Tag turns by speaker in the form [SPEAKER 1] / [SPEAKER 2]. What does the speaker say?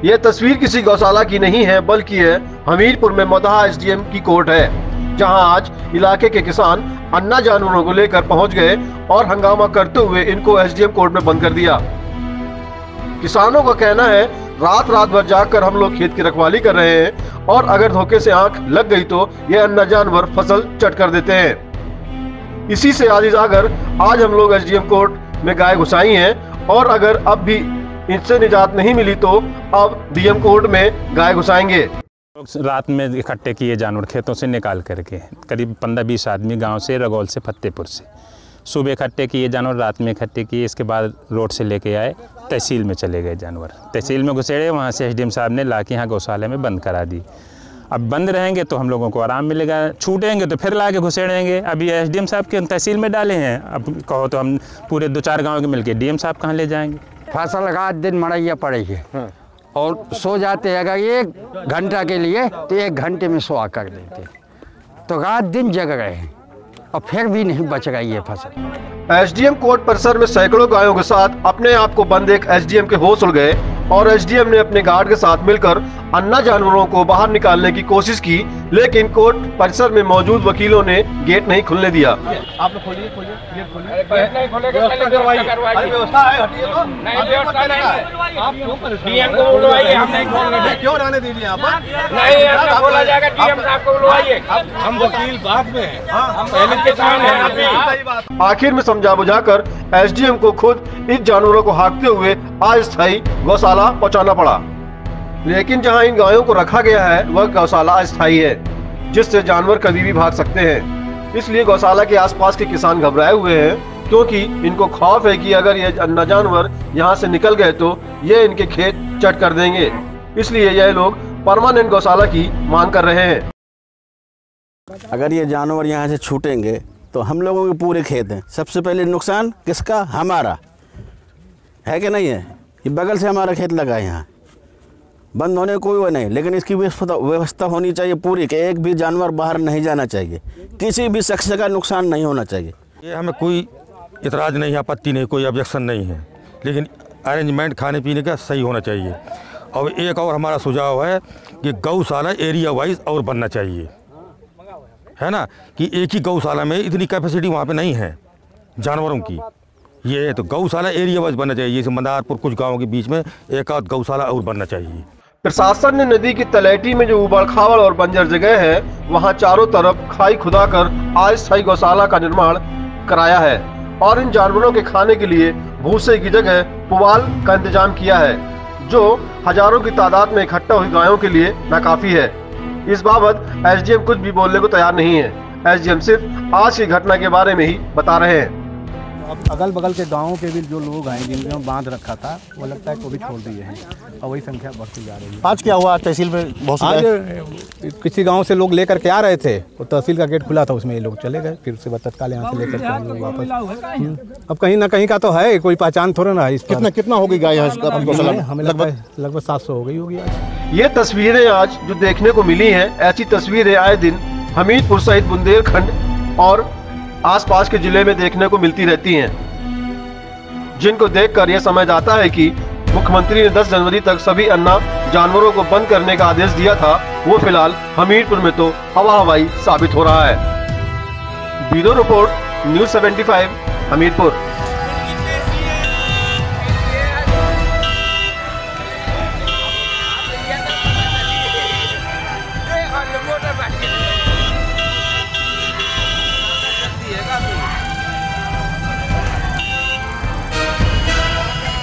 [SPEAKER 1] ये तस्वीर किसी गौशाला की नहीं है, बल्कि है हमीरपुर में मोदहा एसडीएम की कोर्ट है, जहां आज इलाके के किसान अन्ना जानवरों को लेकर पहुंच गए और हंगामा करते हुए इनको एसडीएम कोर्ट में बंद कर दिया। किसानों का कहना है रात भर जागकर हम लोग खेत की रखवाली कर रहे हैं और अगर धोखे से आंख लग गई तो ये अन्ना जानवर फसल चट कर देते हैं। इसी से आगर आज हम लोग एसडीएम कोर्ट में गाय घुसाई हैं और अगर अब भी इनसे निजात नहीं मिली तो अब डीएम कोर्ट में गाय घुसाएंगे।
[SPEAKER 2] रात में इकट्ठे किए जानवर खेतों से निकाल करके करीब 15-20 आदमी गांव से, रगौल से, फतेहपुर से सुबह इकट्ठे किए जानवर, रात में इकट्ठे किए। इसके बाद रोड से लेके आए, तहसील में चले गए जानवर, तहसील में घुसेड़े। वहाँ से एसडीएम साहब ने ला के यहाँ गौशाले में बंद करा दी। अब बंद रहेंगे तो हम लोगों को आराम मिलेगा, छूटेंगे तो फिर ला के घुसेड़ेंगे। अभी एसडीएम साहब के तहसील में डाले हैं, अब कहो तो हम पूरे 2-4 गाँव के मिलके डीएम साहब कहाँ ले जाएंगे।
[SPEAKER 3] फसल रात दिन मड़ैया पड़ी है और सो जाते हैं, अगर 1 घंटा के लिए तो 1 घंटे में सोआ कर देते, तो रात दिन जग रहे हैं और फिर भी नहीं बच रही है फसल।
[SPEAKER 1] एसडीएम कोर्ट परिसर में सैकड़ों गायों के साथ अपने आप को बंद एक एसडीएम के होश उड़ गए और एसडीएम ने अपने गार्ड के साथ मिलकर अन्ना जानवरों को बाहर निकालने की कोशिश की, लेकिन कोर्ट परिसर में मौजूद वकीलों ने गेट नहीं खुलने दिया।
[SPEAKER 4] आप लोग खोलिए, गेट खोलिए। नहीं खोलेंगे, व्यवस्था है, हटिए तो। नहीं व्यवस्था नहीं है, आप डीएम को बुलवाइए, हम नहीं खोलेंगे। क्यों रहने दीजिए यहाँ पर? नहीं ऐसा बोला जाएगा, डीएम साहब को बुलवाइए। हम वकील बाद में हैं, हम पहले किसान हैं अभी।
[SPEAKER 1] आखिर में समझा बुझाकर एसडीएम को खुद इन जानवरों को हाँकते हुए अस्थायी गौशाला पहुंचाना पड़ा, लेकिन जहां इन गायों को रखा गया है वह गौशाला अस्थायी है, जिससे जानवर कभी भी भाग सकते हैं। इसलिए गौशाला के आसपास के किसान घबराए हुए हैं, क्योंकि इनको खौफ है कि अगर ये अन्ना जानवर यहां से निकल गए तो ये इनके खेत चट कर देंगे। इसलिए यह लोग परमानेंट गौशाला की मांग कर रहे हैं।
[SPEAKER 5] अगर ये जानवर यहाँ से छूटेंगे तो हम लोगों के पूरे खेत हैं। सबसे पहले नुकसान किसका? हमारा है कि नहीं है? ये बगल से हमारा खेत लगा है, यहाँ बंद होने कोई वो नहीं, लेकिन इसकी व्यवस्था होनी चाहिए पूरी कि एक भी जानवर बाहर नहीं जाना चाहिए, किसी भी शख्स का नुकसान नहीं होना चाहिए।
[SPEAKER 6] ये हमें कोई इतराज़ नहीं है, आपत्ति नहीं, कोई ऑब्जेक्शन नहीं है, लेकिन अरेंजमेंट खाने पीने का सही होना चाहिए। और एक और हमारा सुझाव है कि गौशाला एरिया वाइज और बनना चाहिए, है ना, कि एक ही गौशाला में इतनी कैपेसिटी वहाँ पे नहीं है जानवरों की। ये तो गौशाला एरिया वाइज बनना चाहिए, जैसे मंदारपुर कुछ गाँवों के बीच में एक आध गौशाला और बनना चाहिए।
[SPEAKER 1] प्रशासन ने नदी की तलहटी में जो उबड़ खाबड़ और बंजर जगह है वहां चारों तरफ खाई खुदाकर अस्थायी गौशाला का निर्माण कराया है और इन जानवरों के खाने के लिए भूसे की जगह पुआल का इंतजाम किया है, जो हजारों की तादाद में इकट्ठा हुई गायों के लिए नाकाफी है। इस बाबत एसडीएम कुछ भी बोलने को तैयार नहीं है। एसडीएम सिर्फ आज की घटना के बारे में ही बता रहे हैं।
[SPEAKER 7] अब अगल बगल के गांवों के भी जो लोग हैं जिनमें बांध रखा था, वो लगता है कि वो भी छोड़ दिए हैं और वही संख्या बढ़ती जा रही है।
[SPEAKER 4] आज क्या हुआ तहसील में? बहुत
[SPEAKER 7] आज किसी गांव से लोग लेकर के आ रहे थे, वो तहसील का गेट खुला था, उसमें ये लोग चले गए, फिर उसके बाद तत्काल यहाँ से लेकर के हम लोग वापस। अब कहीं ना कहीं का तो है, कोई पहचान थोड़ा ना है।
[SPEAKER 4] कितना होगी गाय?
[SPEAKER 7] हमें लगभग 700 हो गई होगी आज।
[SPEAKER 1] ये तस्वीरें आज जो देखने को मिली हैं, ऐसी तस्वीरें आए दिन हमीरपुर सहित बुंदेलखंड और आसपास के जिले में देखने को मिलती रहती हैं, जिनको देखकर यह समझ आता है कि मुख्यमंत्री ने 10 जनवरी तक सभी अन्ना जानवरों को बंद करने का आदेश दिया था, वो फिलहाल हमीरपुर में तो हवा हवाई साबित हो रहा है। Bureau report, news 75, Hamirpur.